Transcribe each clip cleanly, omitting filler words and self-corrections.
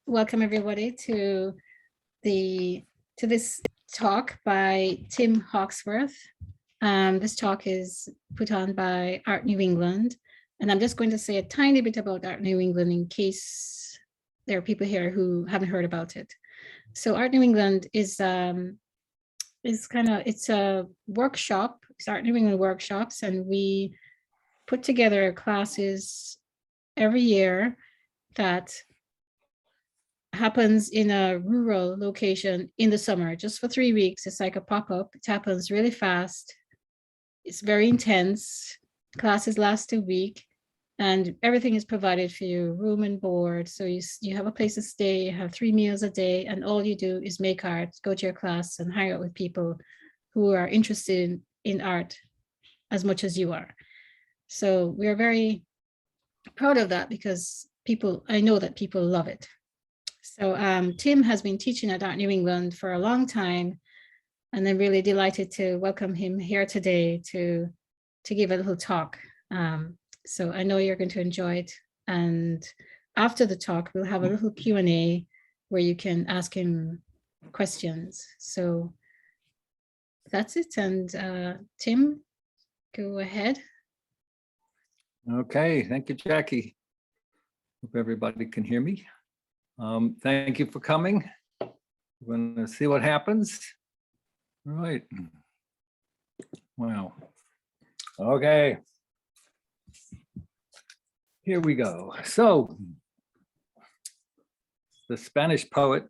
welcome everybody to this talk by Tim Hawkesworth. This talk is put on by Art New England, and I'm just going to say a tiny bit about Art New England in case there are people here who haven't heard about it. So Art New England is it's a workshop. It's Art New England workshops, and we put together classes every year that happens in a rural location in the summer, just for 3 weeks. It's like a pop-up. It happens really fast. It's very intense. Classes last a week, and everything is provided for you, room and board. So you have a place to stay, you have 3 meals a day, and all you do is make art, go to your class and hang out with people who are interested in art as much as you are. So we're very proud of that because I know that people love it. So Tim has been teaching at Art New England for a long time, and I'm really delighted to welcome him here today to give a little talk. So I know you're going to enjoy it. And after the talk, we'll have a little Q&A where you can ask him questions. So that's it. And Tim, go ahead. Okay, thank you, Jackie. Hope everybody can hear me. Thank you for coming. We're going to see what happens. All right. Wow. Okay. Here we go. So, the Spanish poet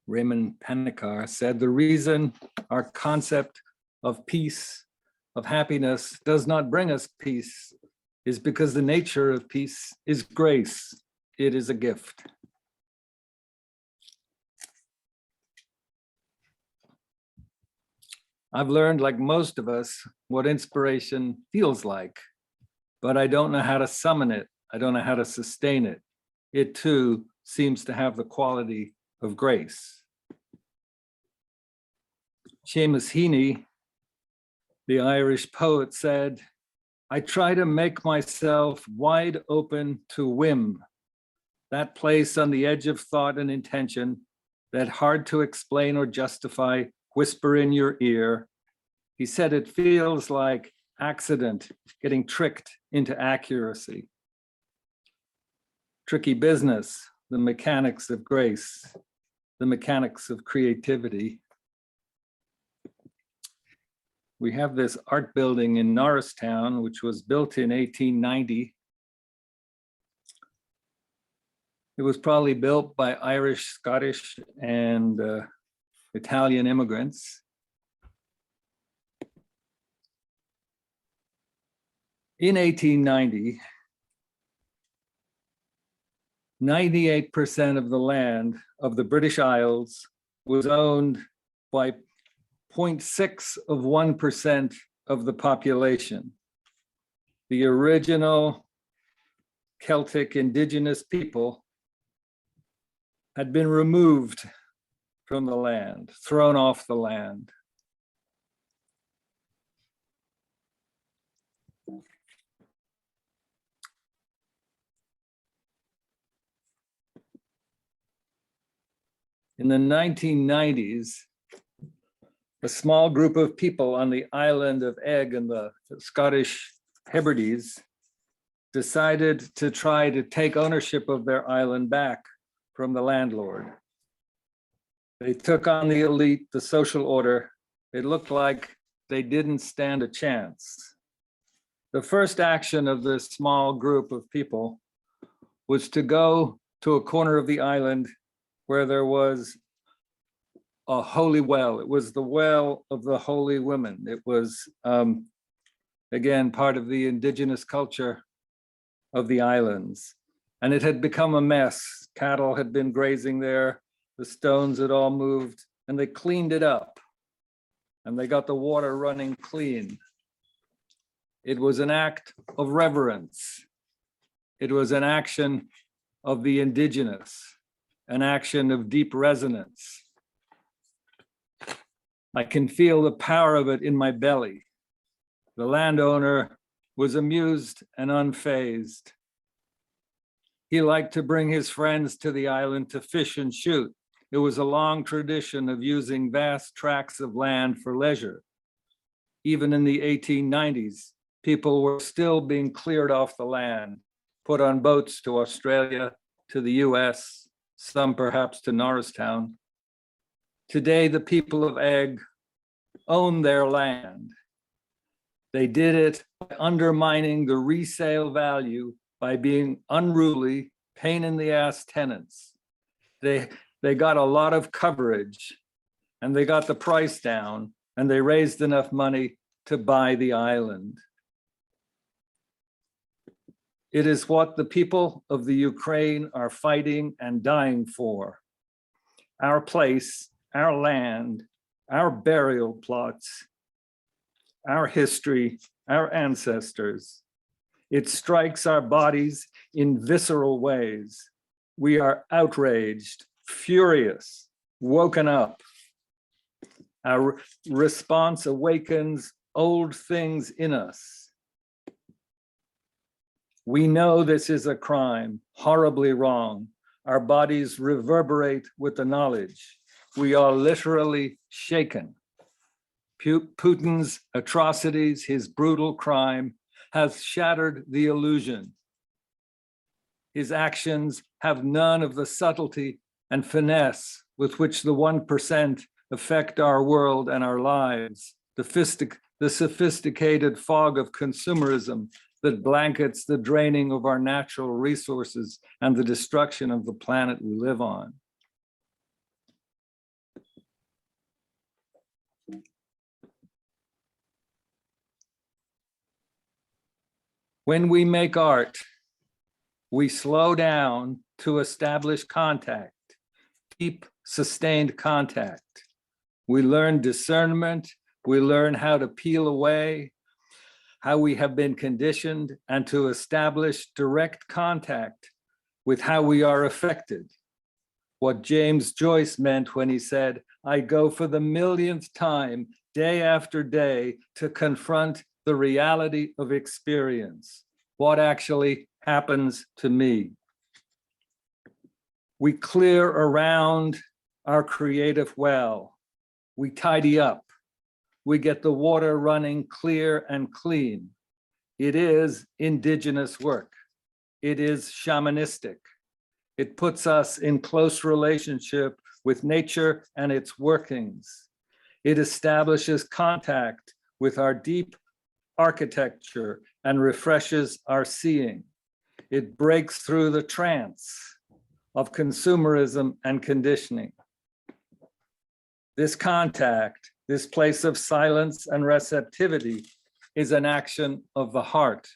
Raymond Panicar said, "The reason our concept of peace, of happiness, does not bring us peace is because the nature of peace is grace. It is a gift." I've learned, like most of us, what inspiration feels like, but I don't know how to summon it. I don't know how to sustain it. It too seems to have the quality of grace. Seamus Heaney, the Irish poet, said, "I try to make myself wide open to whim, that place on the edge of thought and intention, that hard to explain or justify whisper in your ear." He said it feels like accident, getting tricked into accuracy. Tricky business, the mechanics of grace, the mechanics of creativity. We have this art building in Norristown, which was built in 1890. It was probably built by Irish, Scottish, and Italian immigrants. In 1890, 98% of the land of the British Isles was owned by 0.6% of the population. The original Celtic indigenous people had been removed from the land, thrown off the land. In the 1990s, a small group of people on the island of Eigg in the Scottish Hebrides decided to try to take ownership of their island back from the landlord. They took on the elite, the social order. It looked like they didn't stand a chance. The first action of this small group of people was to go to a corner of the island where there was a holy well. It was the well of the holy women. It was, again, part of the indigenous culture of the islands. And it had become a mess. Cattle had been grazing there. The stones had all moved, and they cleaned it up. And they got the water running clean. It was an act of reverence. It was an action of the indigenous, an action of deep resonance. I can feel the power of it in my belly. The landowner was amused and unfazed. He liked to bring his friends to the island to fish and shoot. It was a long tradition of using vast tracts of land for leisure. Even in the 1890s, people were still being cleared off the land, put on boats to Australia, to the US, some perhaps to Norristown. Today, the people of Egg own their land. They did it by undermining the resale value by being unruly, pain in the ass tenants. They got a lot of coverage and they got the price down and they raised enough money to buy the island. It is what the people of the Ukraine are fighting and dying for. Our place, our land, our burial plots, our history, our ancestors. It strikes our bodies in visceral ways. We are outraged, furious, woken up. Our response awakens old things in us. We know this is a crime, horribly wrong. Our bodies reverberate with the knowledge. We are literally shaken. Putin's atrocities, his brutal crime, has shattered the illusion. His actions have none of the subtlety and finesse with which the 1% affect our world and our lives, the sophisticated fog of consumerism that blankets the draining of our natural resources and the destruction of the planet we live on. When we make art, we slow down to establish contact, deep, sustained contact. We learn discernment, we learn how to peel away, how we have been conditioned, and to establish direct contact with how we are affected. What James Joyce meant when he said, I go for the millionth time, day after day, to confront the reality of experience, what actually happens to me. We clear around our creative well. We tidy up. We get the water running clear and clean. It is indigenous work. It is shamanistic. It puts us in close relationship with nature and its workings. It establishes contact with our deep architecture and refreshes our seeing. It breaks through the trance of consumerism and conditioning. This contact, this place of silence and receptivity, is an action of the heart.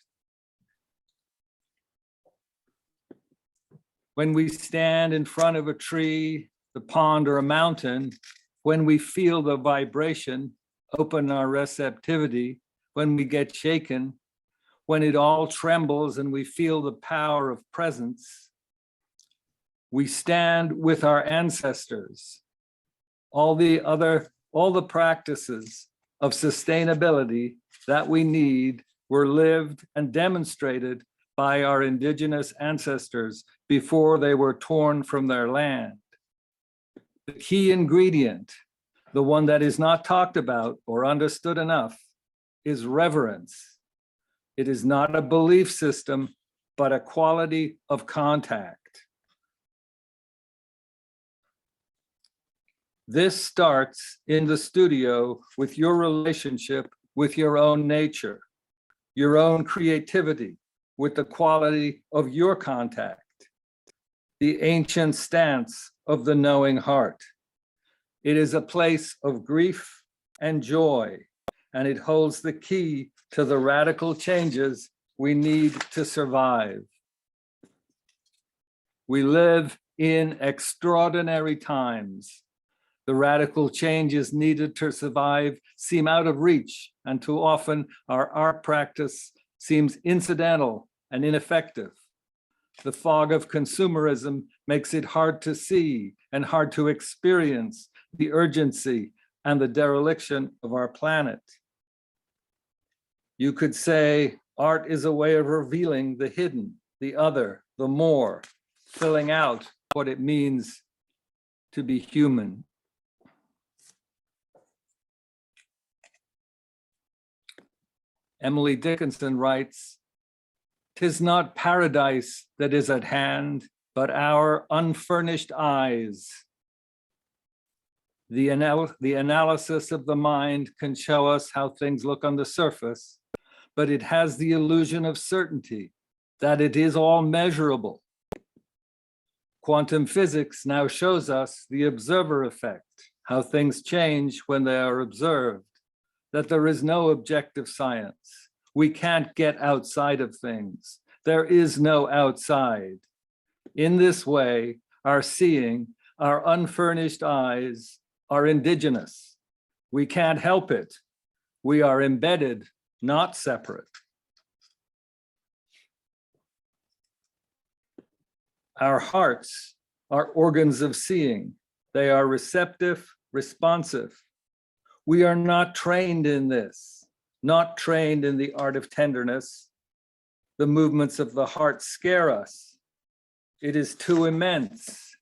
When we stand in front of a tree, the pond, or a mountain, when we feel the vibration, open our receptivity, when we get shaken, when it all trembles and we feel the power of presence, we stand with our ancestors. All the practices of sustainability that we need were lived and demonstrated by our indigenous ancestors before they were torn from their land. The key ingredient, the one that is not talked about or understood enough, is reverence. It is not a belief system, but a quality of contact. This starts in the studio with your relationship with your own nature, your own creativity, with the quality of your contact, the ancient stance of the knowing heart. It is a place of grief and joy, and it holds the key to the radical changes we need to survive. We live in extraordinary times. The radical changes needed to survive seem out of reach, and too often our art practice seems incidental and ineffective. The fog of consumerism makes it hard to see and hard to experience the urgency and the dereliction of our planet. You could say art is a way of revealing the hidden, the other, the more, filling out what it means to be human. Emily Dickinson writes, "'Tis not paradise that is at hand, but our unfurnished eyes. The analysis of the mind can show us how things look on the surface, but it has the illusion of certainty, that it is all measurable. Quantum physics now shows us the observer effect, how things change when they are observed, that there is no objective science. We can't get outside of things. There is no outside. In this way, our seeing, our unfurnished eyes are indigenous. We can't help it. We are embedded, not separate. Our hearts are organs of seeing. They are receptive, responsive. We are not trained in this, not trained in the art of tenderness. The movements of the heart scare us. It is too immense.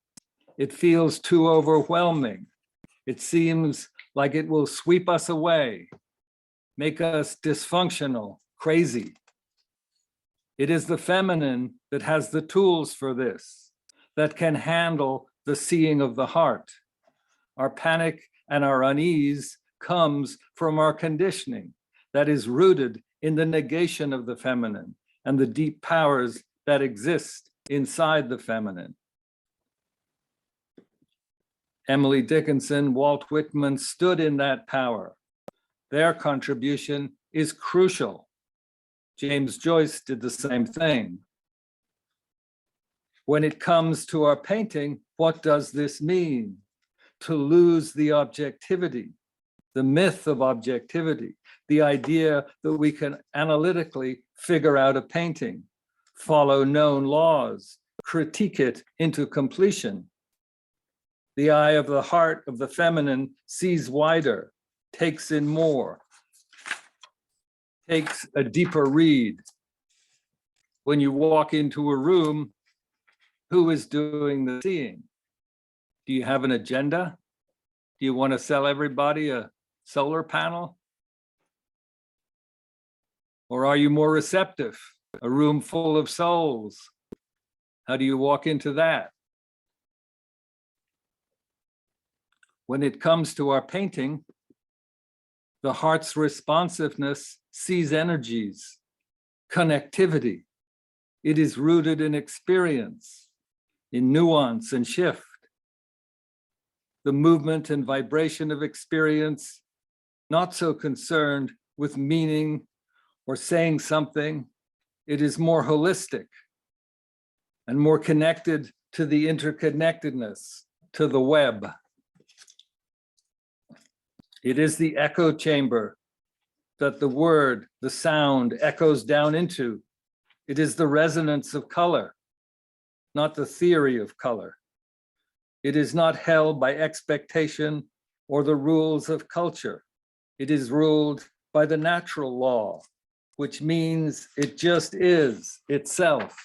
It feels too overwhelming. It seems like it will sweep us away, make us dysfunctional, crazy. It is the feminine that has the tools for this, that can handle the seeing of the heart. Our panic and our unease comes from our conditioning that is rooted in the negation of the feminine and the deep powers that exist inside the feminine. Emily Dickinson, Walt Whitman stood in that power. Their contribution is crucial. James Joyce did the same thing. When it comes to our painting, what does this mean? To lose the objectivity, the myth of objectivity, the idea that we can analytically figure out a painting, follow known laws, critique it into completion. The eye of the heart of the feminine sees wider, takes in more, takes a deeper read. When you walk into a room, who is doing the seeing? Do you have an agenda? Do you want to sell everybody a solar panel? Or are you more receptive? A room full of souls. How do you walk into that? When it comes to our painting, the heart's responsiveness sees energies, connectivity. It is rooted in experience, in nuance and shift. The movement and vibration of experience, not so concerned with meaning or saying something. It is more holistic and more connected to the interconnectedness, to the web. It is the echo chamber that the word, the sound echoes down into. It is the resonance of color, not the theory of color. It is not held by expectation or the rules of culture. It is ruled by the natural law, which means it just is itself.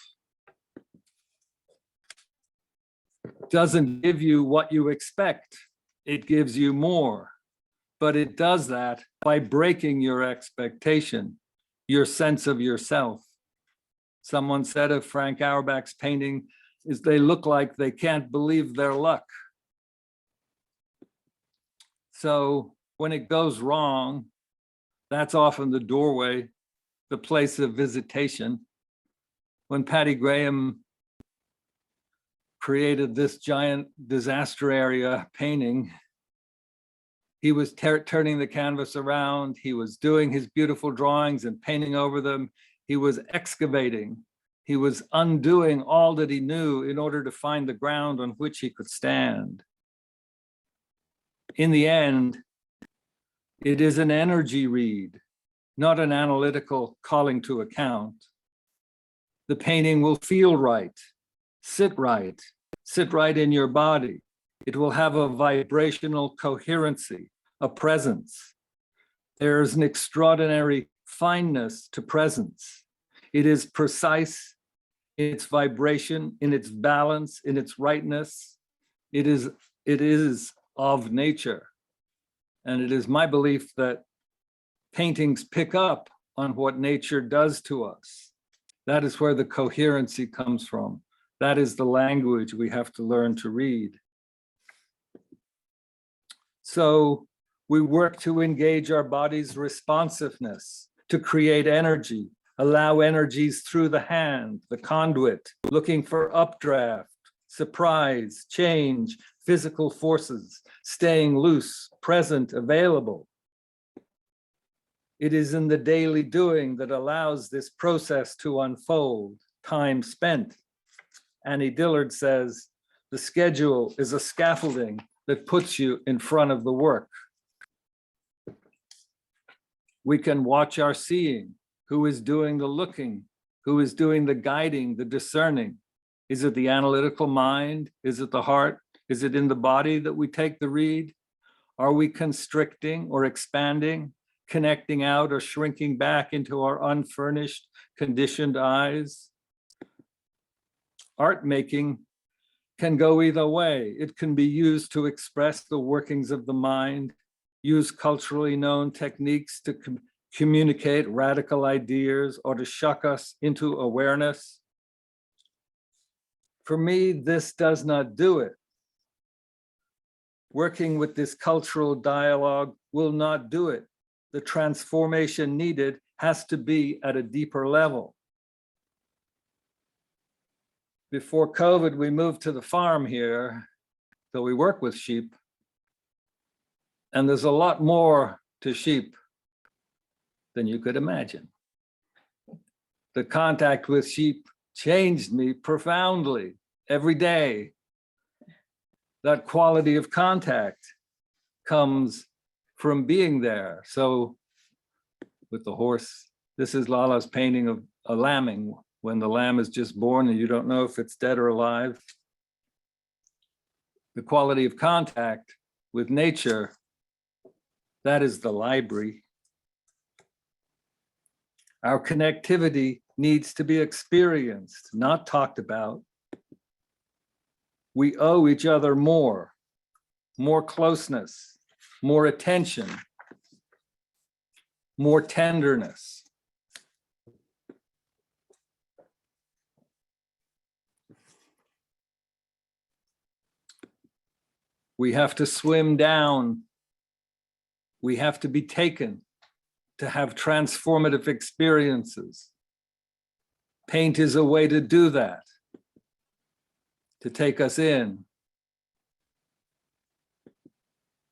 It doesn't give you what you expect. It gives you more. But it does that by breaking your expectation, your sense of yourself. Someone said of Frank Auerbach's painting is they look like they can't believe their luck. So when it goes wrong, that's often the doorway, the place of visitation. When Patty Graham created this giant disaster area painting, he was turning the canvas around. He was doing his beautiful drawings and painting over them. He was excavating. He was undoing all that he knew in order to find the ground on which he could stand. In the end, it is an energy read, not an analytical calling to account. The painting will feel right, sit right in your body. It will have a vibrational coherency, a presence. There's an extraordinary fineness to presence. It is precise, in its vibration, in its balance, in its rightness. It is of nature. And it is my belief that paintings pick up on what nature does to us. That is where the coherency comes from. That is the language we have to learn to read. So we work to engage our body's responsiveness, to create energy, allow energies through the hand, the conduit, looking for updraft, surprise, change, physical forces, staying loose, present, available. It is in the daily doing that allows this process to unfold, time spent. Annie Dillard says, the schedule is a scaffolding that puts you in front of the work. We can watch our seeing. Who is doing the looking? Who is doing the guiding, the discerning? Is it the analytical mind? Is it the heart? Is it in the body that we take the read? Are we constricting or expanding, connecting out or shrinking back into our unfurnished, conditioned eyes? Art making can go either way. It can be used to express the workings of the mind, use culturally known techniques to communicate radical ideas or to shuck us into awareness. For me, this does not do it. Working with this cultural dialogue will not do it. The transformation needed has to be at a deeper level. Before COVID, we moved to the farm here, so we work with sheep. And there's a lot more to sheep than you could imagine. The contact with sheep changed me profoundly every day. That quality of contact comes from being there. So with the horse, this is Lala's painting of a lambing, when the lamb is just born and you don't know if it's dead or alive. The quality of contact with nature, that is the library. Our connectivity needs to be experienced, not talked about. We owe each other more closeness, more attention, more tenderness. We have to swim down. We have to be taken to have transformative experiences. Paint is a way to do that, to take us in.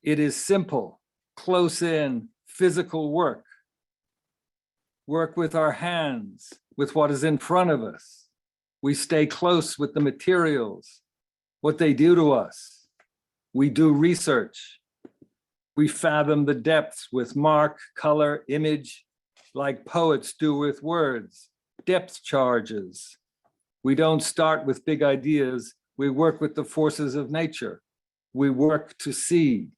It is simple, close in, physical work. Work with our hands, with what is in front of us. We stay close with the materials, what they do to us. We do research. We fathom the depths with mark, color, image, like poets do with words, depth charges. We don't start with big ideas. We work with the forces of nature. We work to see.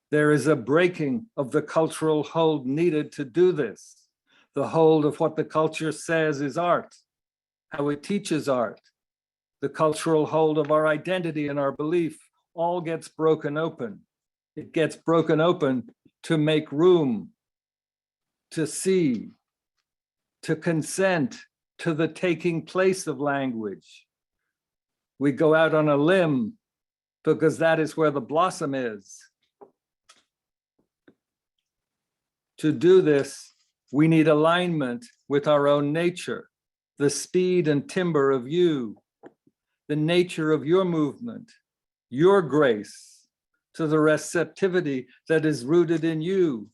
There is a breaking of the cultural hold needed to do this. The hold of what the culture says is art, how it teaches art, the cultural hold of our identity and our belief all gets broken open. It gets broken open to make room, to see, to consent to the taking place of language. We go out on a limb because that is where the blossom is. To do this, we need alignment with our own nature, the speed and timbre of you, the nature of your movement, your grace, to the receptivity that is rooted in you,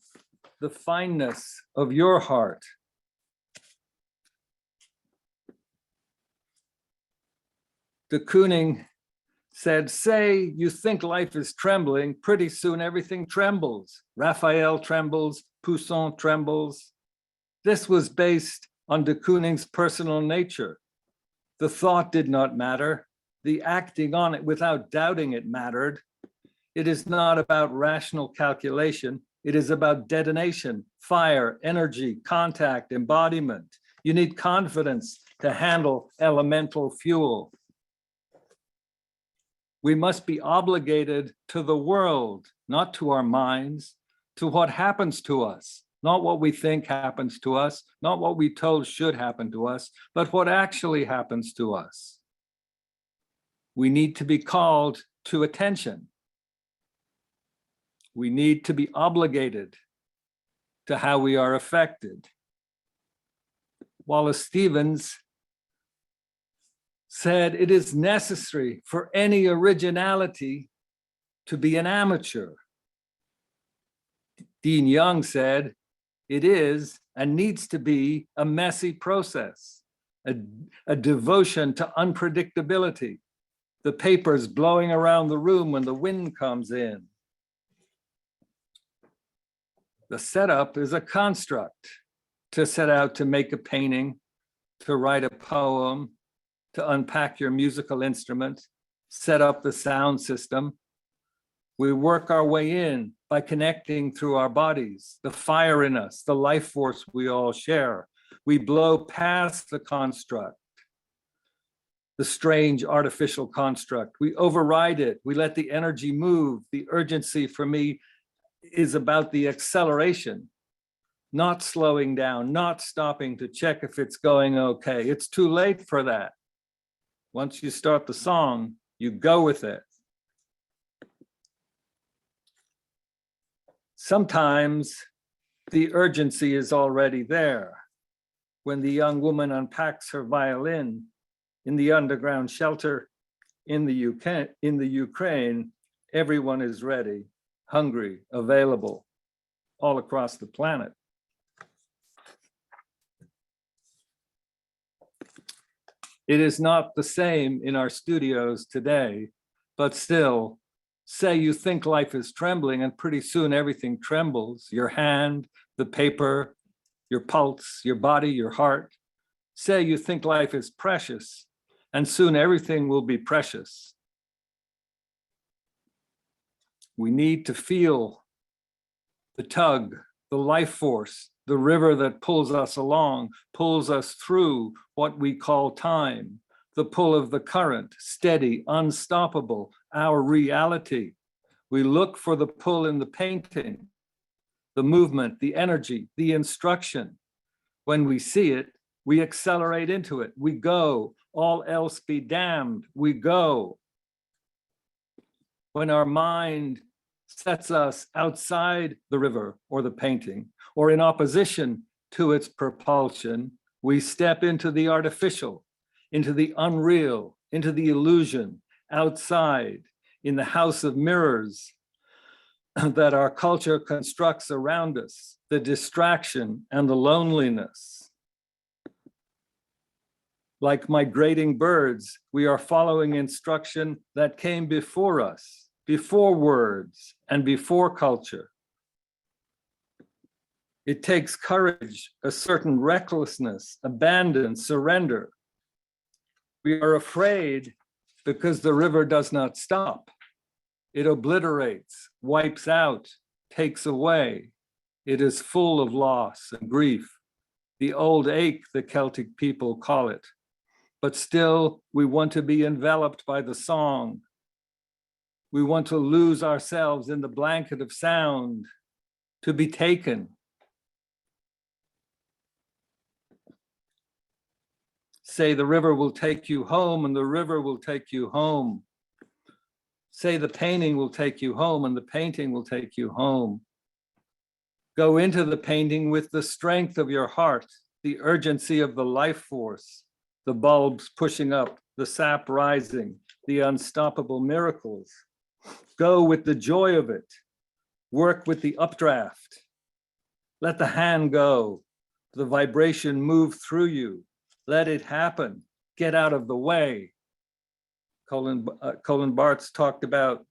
the fineness of your heart. De Kooning said, say you think life is trembling, pretty soon everything trembles. Raphael trembles, Poussin trembles. This was based on de Kooning's personal nature. The thought did not matter. The acting on it without doubting it mattered. It is not about rational calculation. It is about detonation, fire, energy, contact, embodiment. You need confidence to handle elemental fuel. We must be obligated to the world, not to our minds, to what happens to us, not what we think happens to us, not what we told should happen to us, but what actually happens to us. We need to be called to attention. We need to be obligated to how we are affected. Wallace Stevens said it is necessary for any originality to be an amateur. Dean Young said it is and needs to be a messy process, a devotion to unpredictability, the papers blowing around the room when the wind comes in. The setup is a construct to set out to make a painting, to write a poem, to unpack your musical instrument, set up the sound system. We work our way in by connecting through our bodies, the fire in us, the life force we all share. We blow past the construct, the strange artificial construct. We override it. We let the energy move. The urgency for me is about the acceleration, not slowing down, not stopping to check if it's going okay. It's too late for that. Once you start the song, you go with it. Sometimes the urgency is already there. When the young woman unpacks her violin in the underground shelter in the Ukraine, everyone is ready, hungry, available, all across the planet. It is not the same in our studios today, but still, say you think life is trembling and pretty soon everything trembles, your hand, the paper, your pulse, your body, your heart. Say you think life is precious and soon everything will be precious. We need to feel the tug, the life force, the river that pulls us along, pulls us through what we call time, the pull of the current, steady, unstoppable, our reality. We look for the pull in the painting, the movement, the energy, the instruction. When we see it, we accelerate into it. We go, all else be damned, we go. When our mind sets us outside the river or the painting, or in opposition to its propulsion, we step into the artificial, into the unreal, into the illusion, outside, in the house of mirrors that our culture constructs around us, the distraction and the loneliness. Like migrating birds, we are following instruction that came before us, before words and before culture. It takes courage, a certain recklessness, abandon, surrender. We are afraid because the river does not stop. It obliterates, wipes out, takes away. It is full of loss and grief, the old ache the Celtic people call it. But still, we want to be enveloped by the song. We want to lose ourselves in the blanket of sound, to be taken. Say the river will take you home and the river will take you home. Say the painting will take you home and the painting will take you home. Go into the painting with the strength of your heart, the urgency of the life force, the bulbs pushing up, the sap rising, the unstoppable miracles. Go with the joy of it. Work with the updraft. Let the hand go, the vibration move through you. Let it happen. Get out of the way. Colin Bartz talked about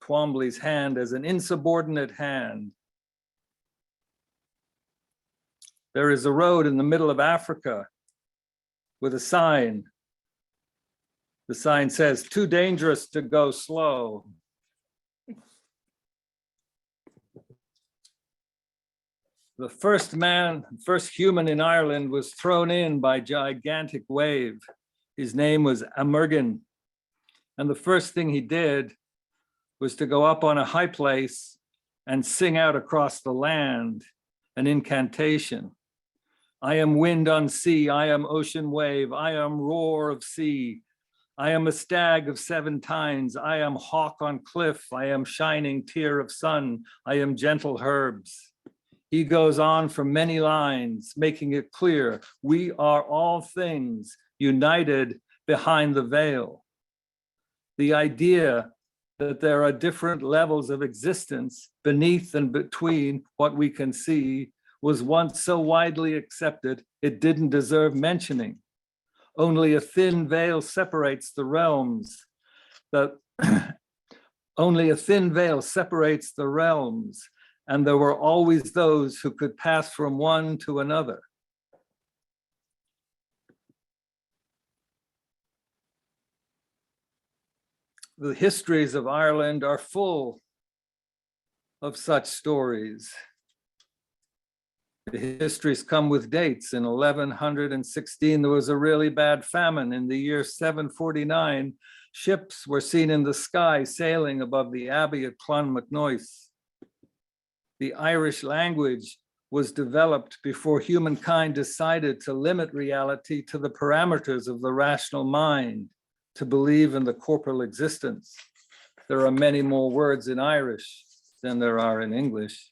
Twombly's hand as an insubordinate hand. There is a road in the middle of Africa with a sign. The sign says, "Too dangerous to go slow." The first human in Ireland was thrown in by a gigantic wave. His name was Amergin. And the first thing he did was to go up on a high place and sing out across the land an incantation. I am wind on sea, I am ocean wave, I am roar of sea, I am a stag of 7 tines, I am hawk on cliff, I am shining tear of sun, I am gentle herbs. He goes on for many lines, making it clear, we are all things united behind the veil. The idea that there are different levels of existence beneath and between what we can see was once so widely accepted, it didn't deserve mentioning. Only a thin veil separates the realms. Only a thin veil separates the realms, and there were always those who could pass from one to another. The histories of Ireland are full of such stories. The histories come with dates. In 1116, there was a really bad famine. In the year 749, ships were seen in the sky sailing above the abbey at Clonmacnoise. The Irish language was developed before humankind decided to limit reality to the parameters of the rational mind, to believe in the corporal existence. There are many more words in Irish than there are in English.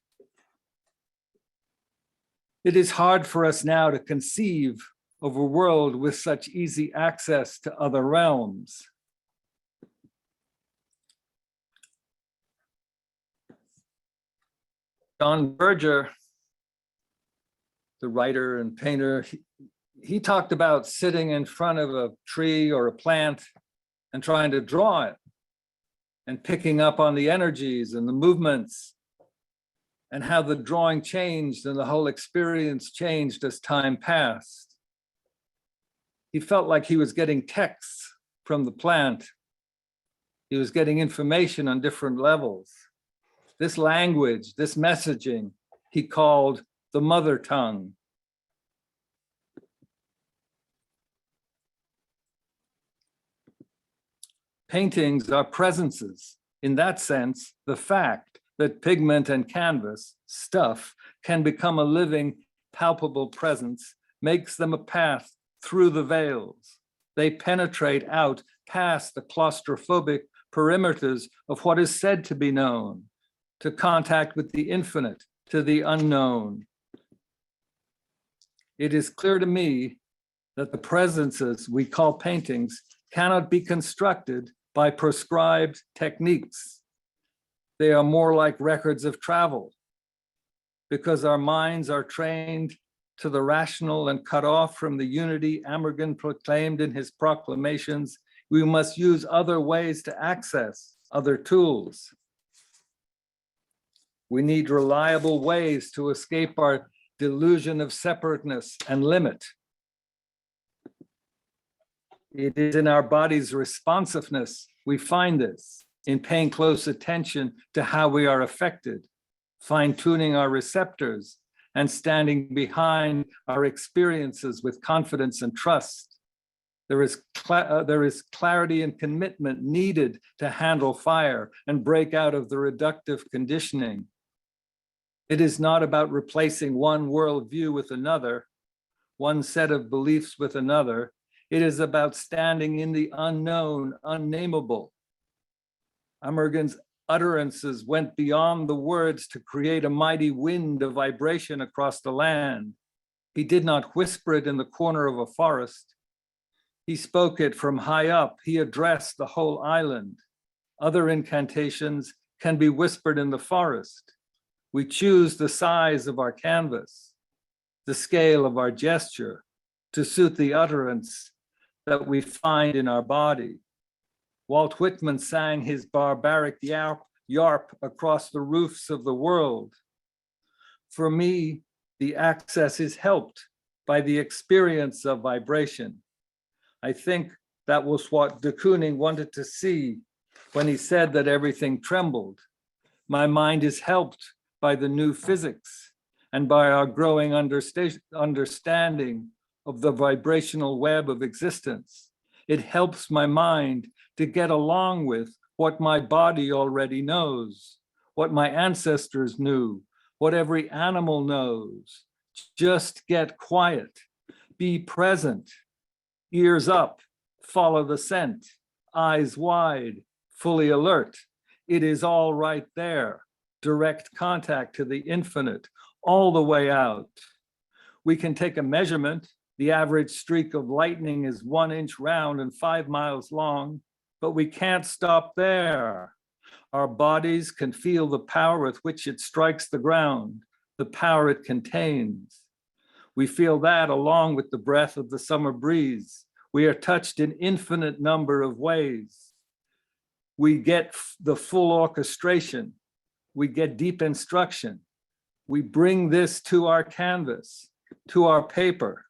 It is hard for us now to conceive of a world with such easy access to other realms. John Berger, the writer and painter, he talked about sitting in front of a tree or a plant and trying to draw it and picking up on the energies and the movements and how the drawing changed and the whole experience changed as time passed. He felt like he was getting texts from the plant. He was getting information on different levels. This language, this messaging, he called the mother tongue. Paintings are presences. In that sense, the fact that pigment and canvas, stuff, can become a living, palpable presence makes them a path through the veils. They penetrate out past the claustrophobic perimeters of what is said to be known, to contact with the infinite, to the unknown. It is clear to me that the presences we call paintings cannot be constructed by prescribed techniques. They are more like records of travel, because our minds are trained to the rational and cut off from the unity Amergin proclaimed in his proclamations. We must use other ways to access other tools. We need reliable ways to escape our delusion of separateness and limit. It is in our body's responsiveness we find this, in paying close attention to how we are affected, fine-tuning our receptors, and standing behind our experiences with confidence and trust. There is clarity and commitment needed to handle fire and break out of the reductive conditioning. It is not about replacing one worldview with another, one set of beliefs with another. It is about standing in the unknown, unnameable. Amergin's utterances went beyond the words to create a mighty wind of vibration across the land. He did not whisper it in the corner of a forest. He spoke it from high up. He addressed the whole island. Other incantations can be whispered in the forest. We choose the size of our canvas, the scale of our gesture, to suit the utterance that we find in our body. Walt Whitman sang his barbaric yarp across the roofs of the world. For me, the access is helped by the experience of vibration. I think that was what de Kooning wanted to see when he said that everything trembled. My mind is helped by the new physics, and by our growing understanding of the vibrational web of existence. It helps my mind to get along with what my body already knows, what my ancestors knew, what every animal knows. Just get quiet, be present, ears up, follow the scent, eyes wide, fully alert. It is all right there, direct contact to the infinite, all the way out. We can take a measurement. The average streak of lightning is 1 inch round and 5 miles long, but we can't stop there. Our bodies can feel the power with which it strikes the ground, the power it contains. We feel that along with the breath of the summer breeze. We are touched in infinite number of ways. We get the full orchestration. We get deep instruction. We bring this to our canvas, to our paper.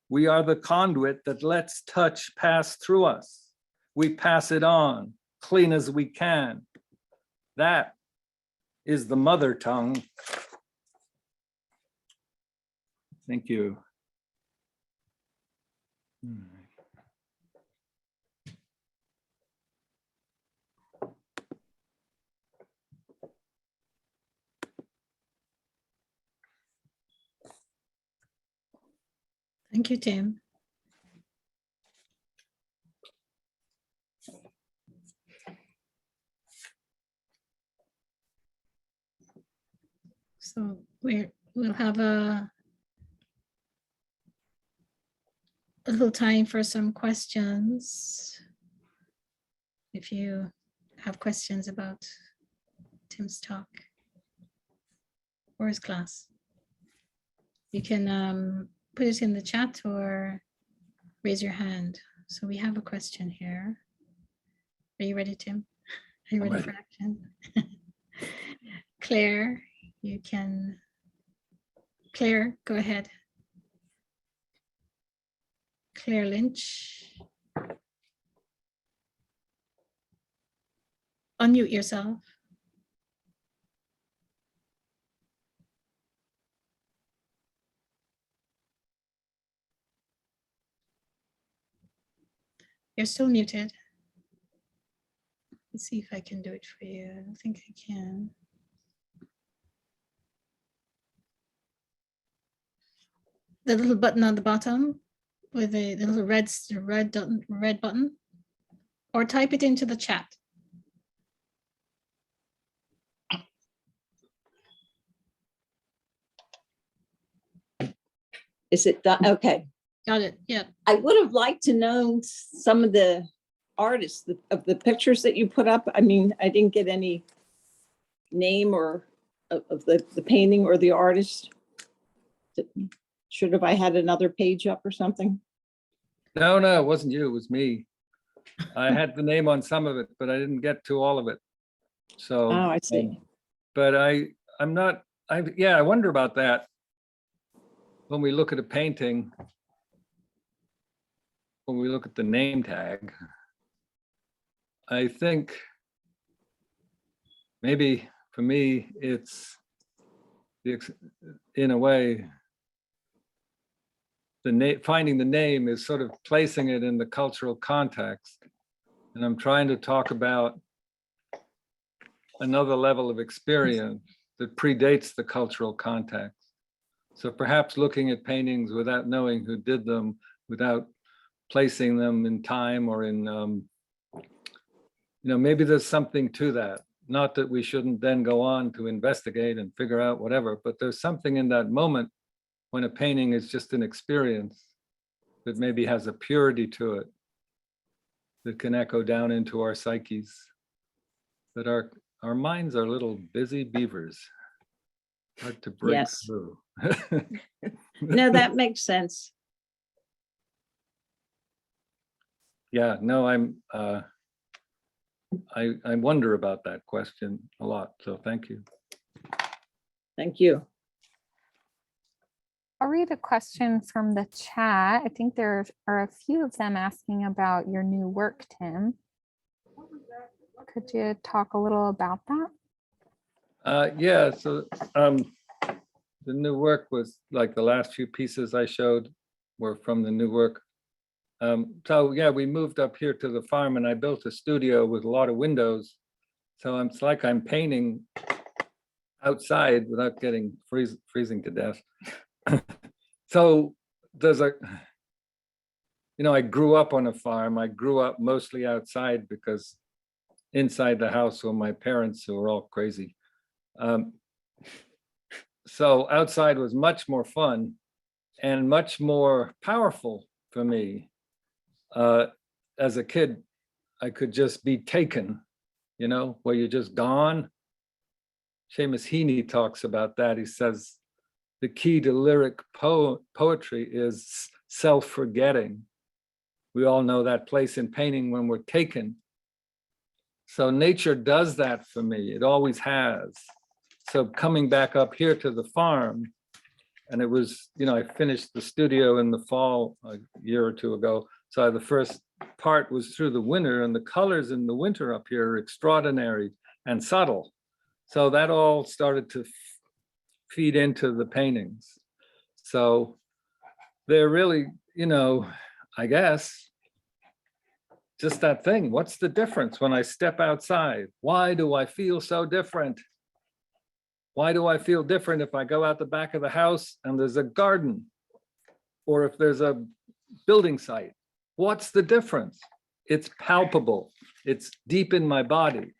We are the conduit that lets touch pass through us. We pass it on, clean as we can. That is the mother tongue. Thank you. Thank you, Tim. So we'll have a little time for some questions. If you have questions about Tim's talk or his class, you can put it in the chat or raise your hand. So we have a question here. Are you ready, Tim? Are you ready for action? Claire, you can. Claire, go ahead. Claire Lynch. Unmute yourself. You're still muted. Let's see if I can do it for you. I don't think I can. The little button on the bottom with the little red button, or type it into the chat. Is it done? Okay. Got it. Yeah. I would have liked to know some of the artists of the pictures that you put up. I mean, I didn't get any name or of the painting or the artist. Should have I had another page up or something? No, it wasn't you, it was me. I had the name on some of it, but I didn't get to all of it. So, Oh, I see. But I wonder about that. When we look at a painting, when we look at the name tag, I think maybe for me, it's in a way, finding the name is sort of placing it in the cultural context. And I'm trying to talk about another level of experience that predates the cultural context. So perhaps looking at paintings without knowing who did them, without placing them in time or in, maybe there's something to that. Not that we shouldn't then go on to investigate and figure out whatever, but there's something in that moment when a painting is just an experience that maybe has a purity to it that can echo down into our psyches. But our minds are little busy beavers, hard to break Yes. through. No, that makes sense. Yeah, no, I wonder about that question a lot. So thank you. Thank you. I'll read a question from the chat. I think there are a few of them asking about your new work, Tim. Could you talk a little about that? Yeah, so the new work was like the last few pieces I showed were from the new work. So yeah, we moved up here to the farm and I built a studio with a lot of windows. So it's like I'm painting outside without getting freezing to death. So there's a, I grew up on a farm. I grew up mostly outside because inside the house were my parents who were all crazy. So outside was much more fun and much more powerful for me. As a kid, I could just be taken, where you're just gone. Seamus Heaney talks about that. He says, the key to lyric poetry is self-forgetting. We all know that place in painting when we're taken. So nature does that for me. It always has. So coming back up here to the farm, and it was, I finished the studio in the fall a year or two ago. So the first part was through the winter, and the colors in the winter up here are extraordinary and subtle. So that all started to feed into the paintings. So they're really, I guess, just that thing. What's the difference when I step outside? Why do I feel so different? Why do I feel different if I go out the back of the house and there's a garden, or if there's a building site? What's the difference? It's palpable. It's deep in my body.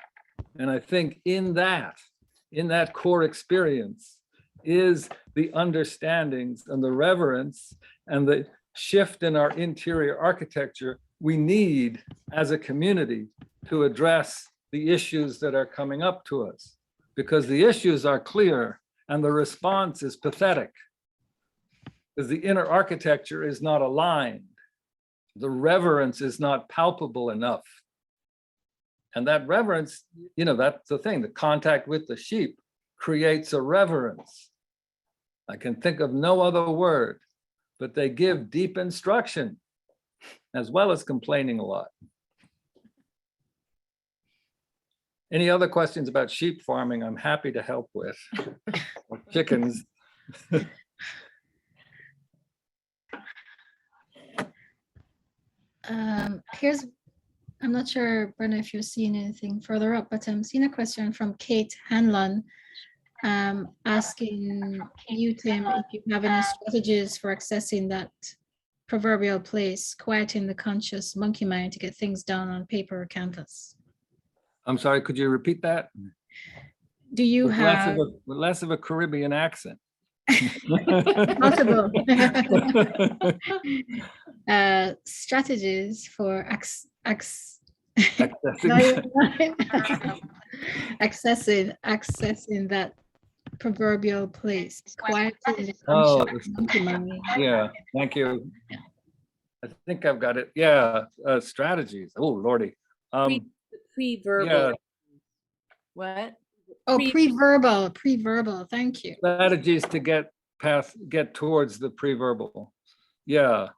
And I think in that core experience is the understandings and the reverence and the shift in our interior architecture we need as a community to address the issues that are coming up to us. Because the issues are clear and the response is pathetic. Because the inner architecture is not aligned. The reverence is not palpable enough. And that reverence, that's the thing, the contact with the sheep creates a reverence. I can think of no other word, but they give deep instruction as well as complaining a lot. Any other questions about sheep farming? I'm happy to help with. Or chickens. I'm not sure, Brenna, if you've seen anything further up, but I'm seeing a question from Kate Hanlon, asking you, Tim, if you have any strategies for accessing that proverbial place, quieting the conscious monkey mind to get things done on paper or canvas. I'm sorry, could you repeat that? Do you With have less of a Caribbean accent? possible strategies for accessing that proverbial place, quieting the conscious monkey mind. Yeah, thank you. I think I've got it. Yeah, strategies. Oh, Lordy. Preverbal. Yeah. What? Oh, preverbal. Thank you. Strategies to get towards the preverbal. Yeah.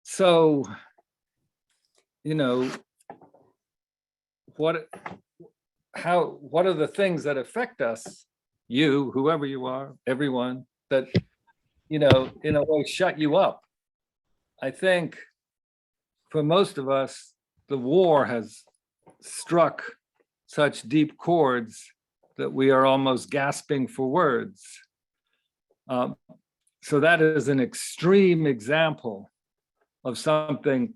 So, what are the things that affect us, you, whoever you are, everyone, that, in a way shut you up? I think for most of us, the war has struck such deep chords that we are almost gasping for words. So that is an extreme example of something,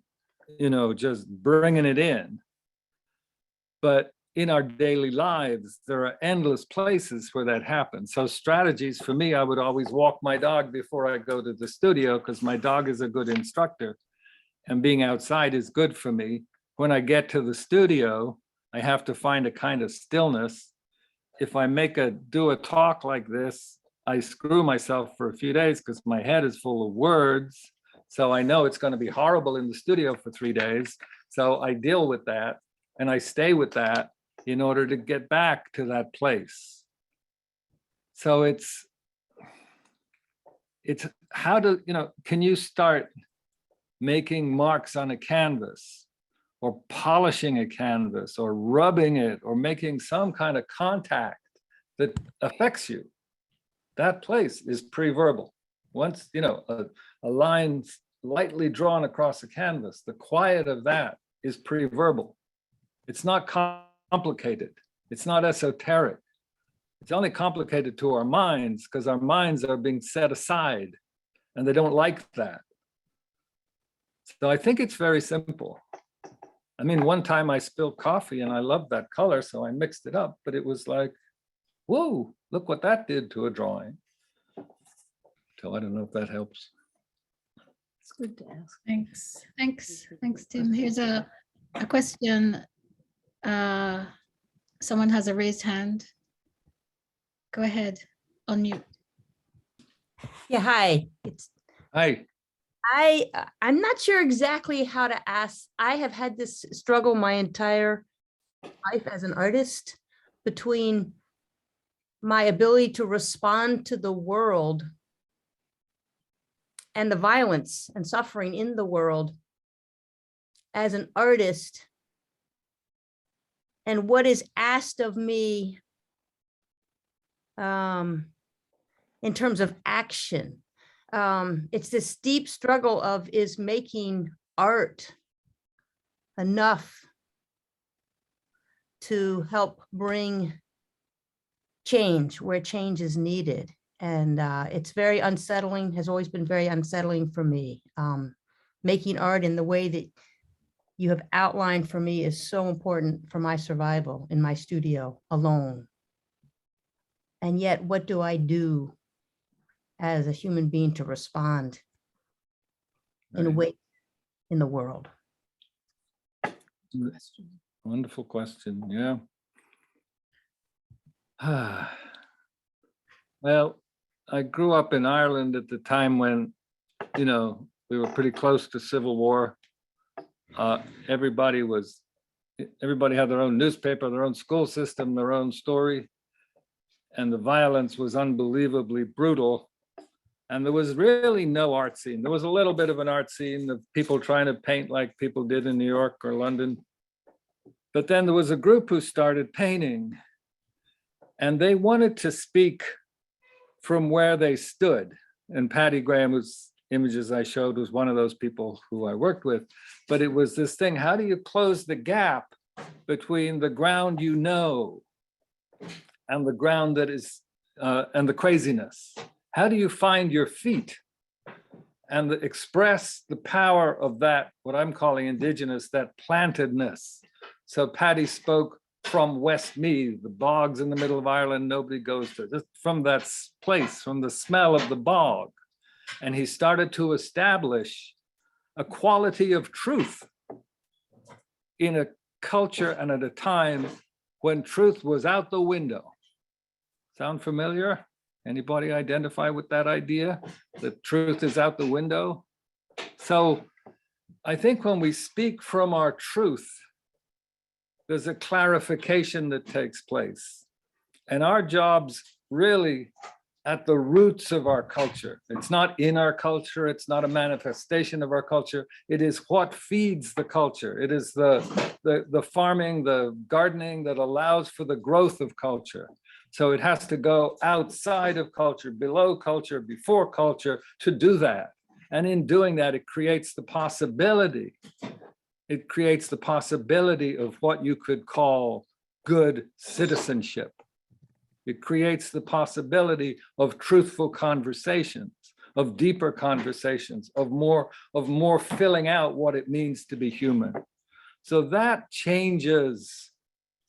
just bringing it in. But in our daily lives, there are endless places where that happens. So strategies for me, I would always walk my dog before I go to the studio because my dog is a good instructor and being outside is good for me. When I get to the studio, I have to find a kind of stillness. If I do a talk like this, I screw myself for a few days because my head is full of words. So I know it's going to be horrible in the studio for 3 days. So I deal with that and I stay with that in order to get back to that place. So it's how to, can you start making marks on a canvas or polishing a canvas or rubbing it or making some kind of contact that affects you? that place is preverbal. Once, a line lightly drawn across a canvas, the quiet of that is preverbal. It's not complicated. It's not esoteric. It's only complicated to our minds because our minds are being set aside and they don't like that. So I think it's very simple. I mean, one time I spilled coffee and I loved that color, so I mixed it up, but it was like, whoa, look what that did to a drawing. So I don't know if that helps. It's good to ask. Thanks, Tim. Here's a question. Someone has a raised hand. Go ahead, unmute. Yeah, hi. Hi. I'm not sure exactly how to ask. I have had this struggle my entire life as an artist between my ability to respond to the world and the violence and suffering in the world as an artist and what is asked of me in terms of action. It's this deep struggle of, is making art enough to help bring change where change is needed? And it's very unsettling, has always been very unsettling for me. Making art in the way that you have outlined for me is so important for my survival in my studio alone. And yet, what do I do as a human being to respond in a way in the world? Wonderful question. Yeah. Well, I grew up in Ireland at the time when, we were pretty close to civil war. Everybody had their own newspaper, their own school system, their own story. And the violence was unbelievably brutal. And there was really no art scene. There was a little bit of an art scene of people trying to paint like people did in New York or London. But then there was a group who started painting, and they wanted to speak from where they stood. And Patty Graham, whose images I showed, was one of those people who I worked with. But it was this thing, how do you close the gap between the ground and the ground that is, and the craziness? How do you find your feet and express the power of that, what I'm calling indigenous, that plantedness? So Paddy spoke from West Meath, the bogs in the middle of Ireland, nobody goes to, just from that place, from the smell of the bog. And he started to establish a quality of truth in a culture and at a time when truth was out the window. Sound familiar? Anybody identify with that idea? That truth is out the window? So I think when we speak from our truth, there's a clarification that takes place. And our job's really at the roots of our culture. It's not in our culture, it's not a manifestation of our culture. It is what feeds the culture. It is the farming, the gardening that allows for the growth of culture. So it has to go outside of culture, below culture, before culture to do that. And in doing that, it creates the possibility. It creates the possibility of what you could call good citizenship. It creates the possibility of truthful conversations, of deeper conversations, of more filling out what it means to be human. So that changes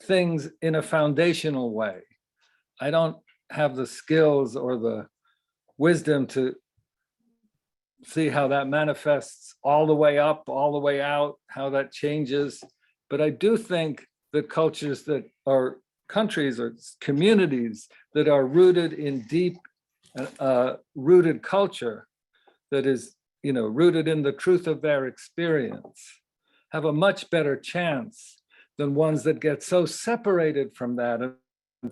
things in a foundational way. I don't have the skills or the wisdom to see how that manifests all the way up, all the way out, how that changes. But I do think that cultures that are countries or communities that are rooted in deep, rooted culture that is, rooted in the truth of their experience, have a much better chance than ones that get so separated from that and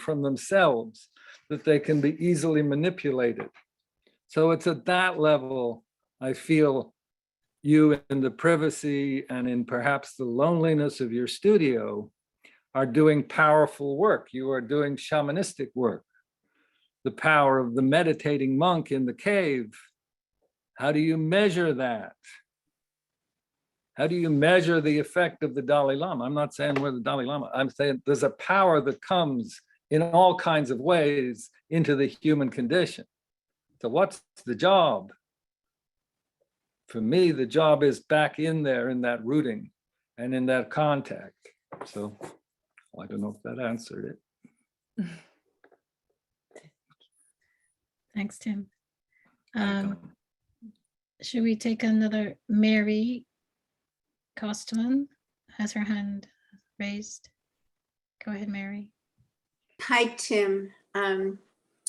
from themselves that they can be easily manipulated. So it's at that level, I feel you in the privacy and in perhaps the loneliness of your studio are doing powerful work. You are doing shamanistic work. the power of the meditating monk in the cave. How do you measure that? How do you measure the effect of the Dalai Lama? I'm not saying we're the Dalai Lama. I'm saying there's a power that comes in all kinds of ways into the human condition. So what's the job? For me, the job is back in there in that rooting and in that contact. So I don't know if that answered it. Thanks, Tim. Should we take another? Mary Costman has her hand raised. Go ahead, Mary. Hi, Tim. Hey,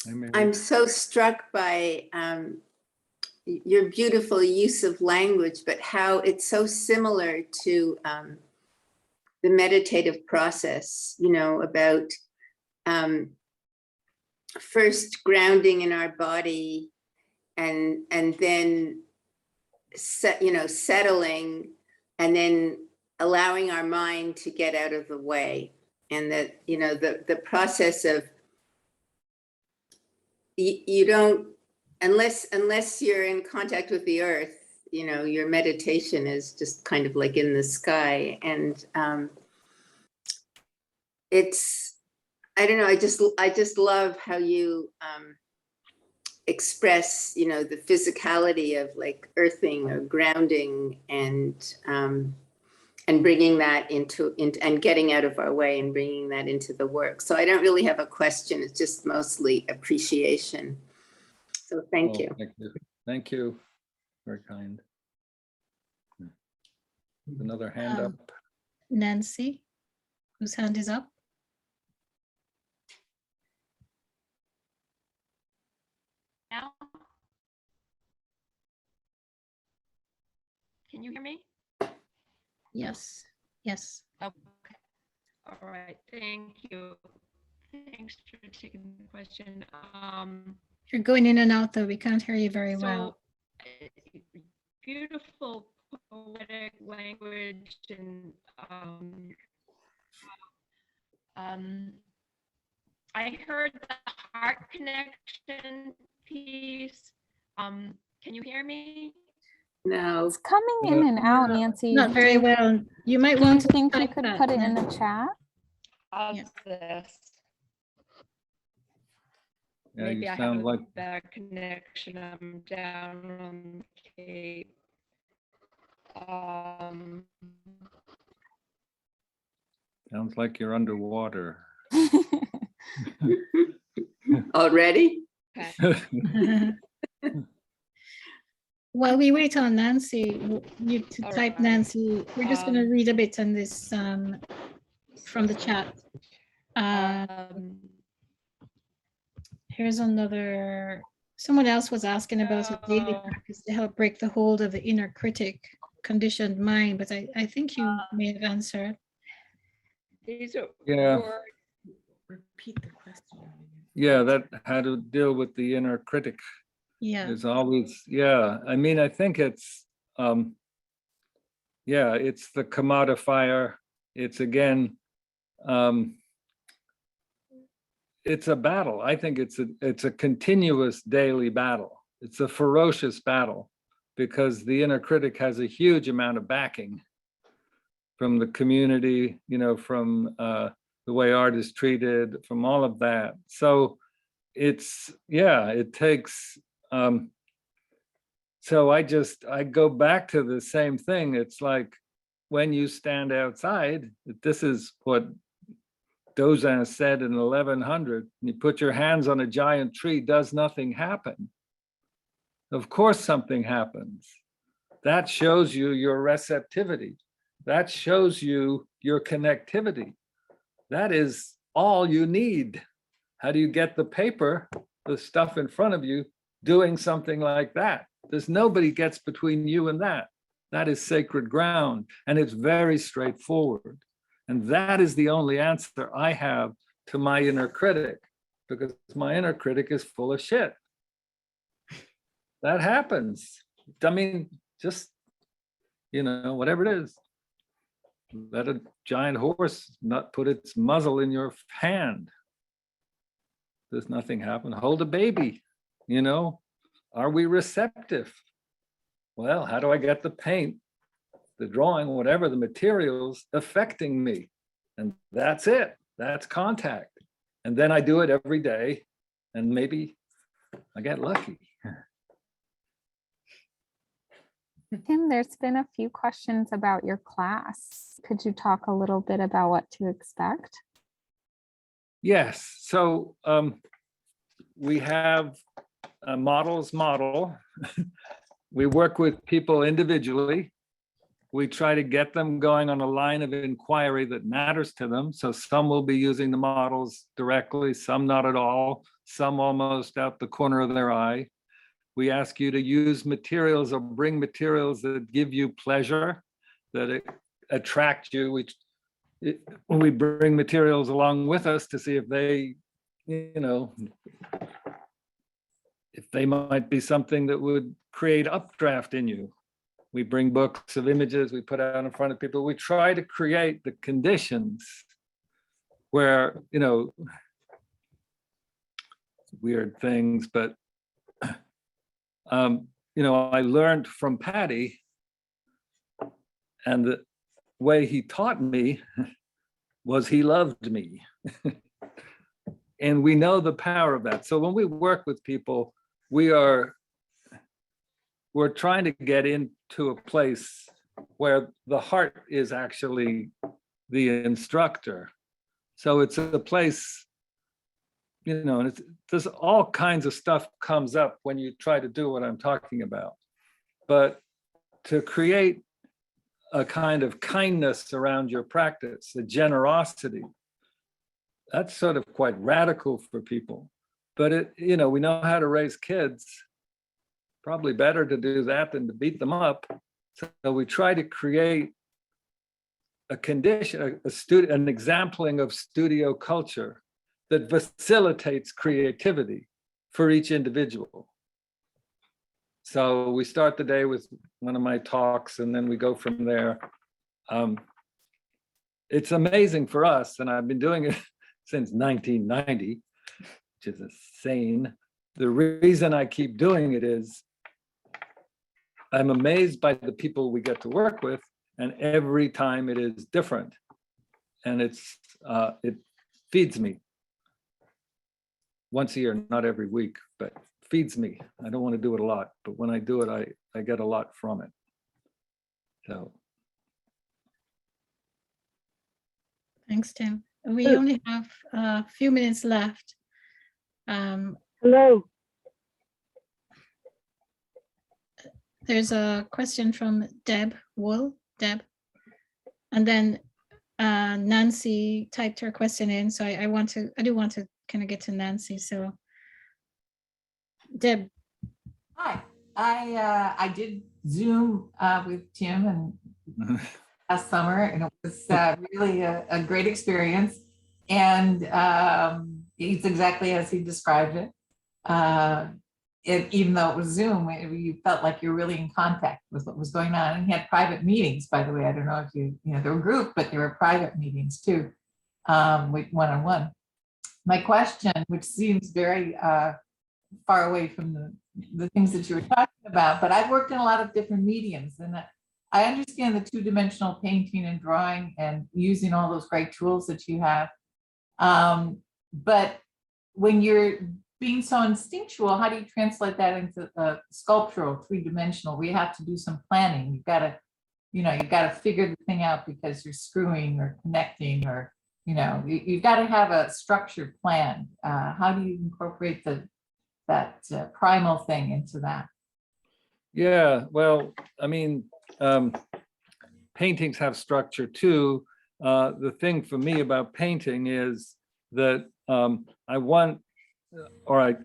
Mary. I'm so struck by your beautiful use of language, but how it's so similar to the meditative process, you know, about first grounding in our body and then settling, and then allowing our mind to get out of the way. And that, you know, the process of you don't, unless you're in contact with the earth, you know, your meditation is just kind of like in the sky. And it's, I don't know, I just love how you express, you know, the physicality of like earthing or grounding and bringing that into and getting out of our way and bringing that into the work. So I don't really have a question. It's just mostly appreciation. So thank you. Thank you. Thank you. Very kind. Another hand up. Nancy, whose hand is up. Now? Can you hear me? Yes, yes. Okay. All right. Thank you. Thanks for taking the question. You're going in and out though. We can't hear you very well. Beautiful poetic language and I heard the heart connection piece. Can you hear me? No. It's coming in and out, Nancy. Not very Do well. You might want you to think you type could that, put it in the Nancy. chat? How's Yeah. this? Yeah, Maybe you I sound have like a bad connection. I'm down on the Cape. sounds like you're underwater. Already? Okay. While we wait on Nancy, you to All type right. Nancy, we're just going to read a bit on this from the chat. Here's another, someone else was asking about a daily practice to help break the hold of the inner critic, conditioned mind, but I think you may have answered. These are Yeah. words. Repeat the question. Yeah, that how to deal with the inner critic Yeah, is always, yeah. I mean, I think it's, yeah, it's the commodifier. It's again, it's a battle. I think it's a continuous daily battle. It's a ferocious battle because the inner critic has a huge amount of backing from the community, you know, from the way art is treated, from all of that. So it's, yeah, it takes, so I go back to the same thing. It's like when you stand outside, this is what Dozan said in 1100, you put your hands on a giant tree, does nothing happen? Of course something happens. That shows you your receptivity. That shows you your connectivity. That is all you need. How do you get the paper, the stuff in front of you, doing something like that? There's nobody gets between you and that. That is sacred ground, and it's very straightforward. And that is the only answer I have to my inner critic, because my inner critic is full of shit. That happens. I mean, just, you know, whatever it is. Let a giant horse not put its muzzle in your hand. Does nothing happen? Hold a baby, you know? Are we receptive? Well, how do I get the paint, the drawing, whatever, the materials affecting me? And that's it. That's contact. And then I do it every day, and maybe I get lucky. Tim, there's been a few questions about your class. Could you talk a little bit about what to expect? Yes, so we have a models model. We work with people individually. We try to get them going on a line of inquiry that matters to them. So some will be using the models directly, some not at all, some almost out the corner of their eye. We ask you to use materials or bring materials that give you pleasure, that attract you. We bring materials along with us to see if they, you know, if they might be something that would create updraft in you. We bring books of images we put out in front of people. We try to create the conditions where, you know, weird things, but you know, I learned from Patty, and the way he taught me was he loved me. And we know the power of that. So when we work with people, we're trying to get into a place where the heart is actually the instructor. So it's a place, you know, and there's all kinds of stuff comes up when you try to do what I'm talking about. But to create a kind of kindness around your practice, a generosity, that's sort of quite radical for people. But it, you know, we know how to raise kids. Probably better to do that than to beat them up. So we try to create a condition, an exempling of studio culture that facilitates creativity for each individual. So we start the day with one of my talks, and then we go from there. It's amazing for us, and I've been doing it since 1990, which is insane. The reason I keep doing it is I'm amazed by the people we get to work with, and every time it is different. And it feeds me. Once a year, not every week, but feeds me. I don't want to do it a lot, but when I do it, I get a lot from it. So. Thanks, Tim. We only have a few minutes left. Hello. There's a question from Deb Wool. Deb. And then Nancy typed her question in. So I do want to kind of get to Nancy. So Deb. Hi, I did Zoom with Tim and last summer, and it was really a great experience. And it's exactly as he described it. Even though it was Zoom, you felt like you're really in contact with what was going on. And he had private meetings, by the way. I don't know if you know, there were group, but there were private meetings too, with one-on-one. My question, which seems very far away from the things that you were talking about, but I've worked in a lot of different mediums, and I understand the two-dimensional painting and drawing and using all those great tools that you have. But when you're being so instinctual, how do you translate that into a sculptural, three-dimensional, where you have to do some planning? You've got to figure the thing out because you're screwing or connecting, or, you know, you've got to have a structured plan. How do you incorporate that primal thing into that? Yeah, well, I mean, paintings have structure too. The thing for me about painting is that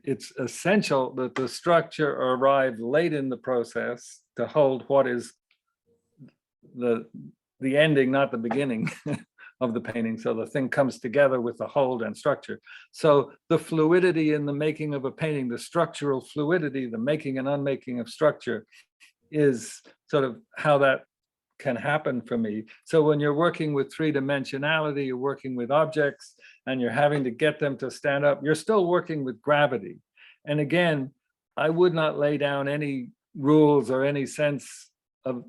it's essential that the structure arrive late in the process to hold what is the ending, not the beginning of the painting. So the thing comes together with the hold and structure. So the fluidity in the making of a painting, the structural fluidity, the making and unmaking of structure, is sort of how that can happen for me. So when you're working with three-dimensionality, you're working with objects and you're having to get them to stand up, you're still working with gravity. And again, I would not lay down any rules or any sense of,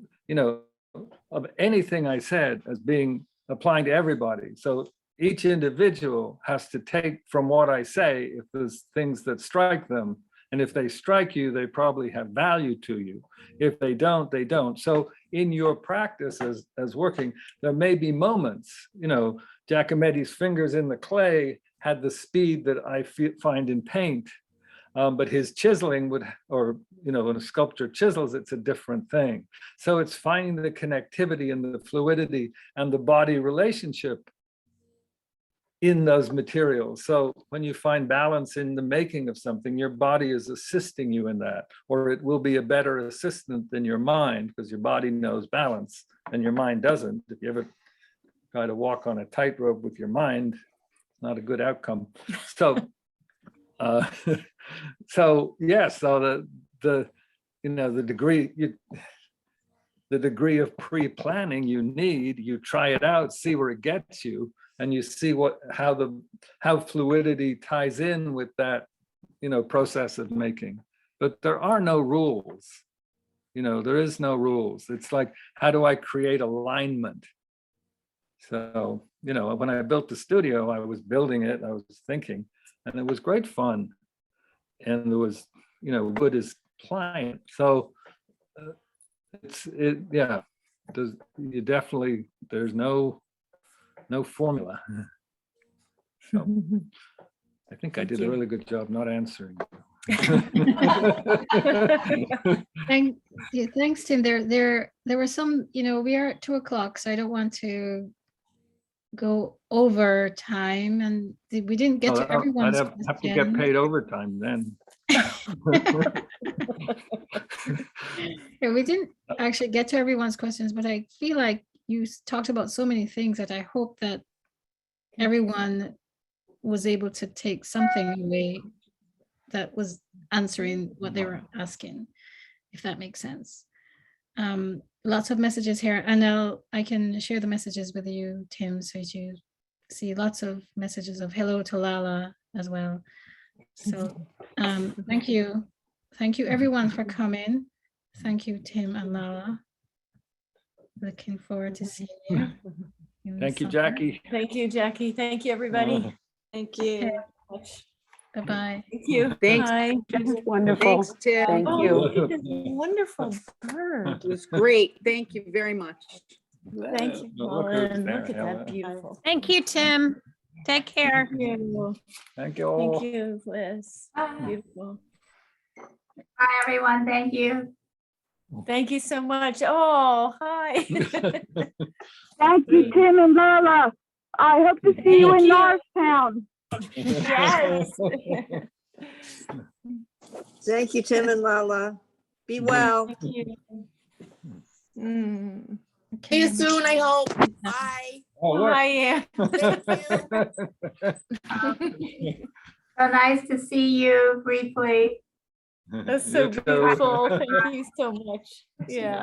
of anything I said as being applying to everybody. So each individual has to take from what I say if there's things that strike them. And if they strike you, they probably have value to you. If they don't, they don't. So in your practice as working, there may be moments, Giacometti's fingers in the clay had the speed that I find in paint. But his chiseling would, or, when a sculptor chisels, it's a different thing. So it's finding the connectivity and the fluidity and the body relationship in those materials. So when you find balance in the making of something, your body is assisting you in that, or it will be a better assistant than your mind, because your body knows balance and your mind doesn't. If you ever try to walk on a tightrope with your mind, it's not a good outcome. So, so the degree of pre-planning you need, you try it out, see where it gets you, and you see how fluidity ties in with that, process of making. But there are no rules. There is no rules. It's like, how do I create alignment? So, when I built the studio, I was building it, I was thinking, and it was great fun. And there was, wood is pliant. So there's no formula. So I think I did a really good job not answering. Thanks, Tim. There were some, we are at 2:00, so I don't want to go over time, and we didn't get to everyone's I'd have to get paid overtime then. Yeah, we didn't actually get to everyone's questions, but I feel like you talked about so many things that I hope that everyone was able to take something away that was answering what they were asking, if that makes sense. Lots of messages here, and I can share the messages with you, Tim, so you see lots of messages of hello to Lala as well. So thank you everyone for coming. Thank you, Tim and Lala. Looking forward to seeing you. Thank you, Jackie. Thank you, Jackie. Thank you, everybody. Thank you. Bye-bye. Thank you. Thanks. Bye. Just wonderful. Thanks, Tim. Thank Oh, you. look at this wonderful bird. It was great. Thank you very much. Thank you, Look who's Colin. there, Look at Helen. that beautiful. Thank you, Tim. Take care. Thank you. Thank you all. Thank you, Liz. Beautiful. Bye, everyone. Thank you. Thank you so much. Oh, hi. Thank you, Tim and Lola. I hope to see you in Norristown. Yes. Thank you, Tim and Lala. Be well. Thank you. Mm. See you soon, I hope. Bye. Oh, look. Hi, Ann. So nice to see you briefly. That's so You too. beautiful. Thank you so much. Yeah.